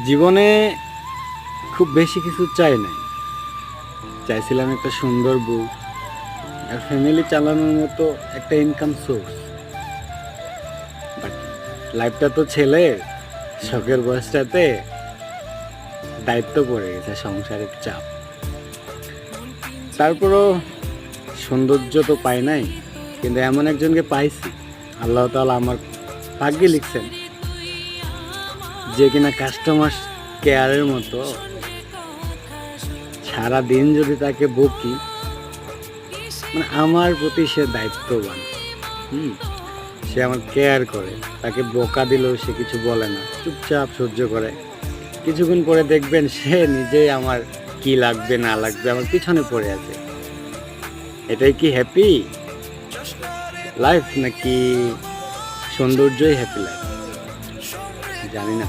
জীবনে খুব বেশি কিছু চাই নাই, চাইছিলাম একটা সুন্দর বউ আর ফ্যামিলি চালানোর মতো একটা ইনকাম সোর্স। বাট লাইফটা তো ছেলের, শখের বয়সটাতে দায়িত্ব পড়ে গেছে, সংসারের চাপ। তারপরও সৌন্দর্য তো পাই নাই, কিন্তু এমন একজনকে পাইছি, আল্লাহ তাআলা আমার ভাগ্যে লিখছেন, যে কিনা কাস্টমার কেয়ারের মতো সারা দিন যদি তাকে বকি, মানে আমার প্রতি সে দায়িত্ববান। সে আমার কেয়ার করে, তাকে বকা দিলেও সে কিছু বলে না, চুপচাপ সহ্য করে। কিছুক্ষণ পরে দেখবেন সে নিজেই আমার কি লাগবে না লাগবে আমার পিছনে পড়ে আছে। এটাই কি হ্যাপি লাইফ, নাকি সৌন্দর্যই হ্যাপি লাইফ? জানি না।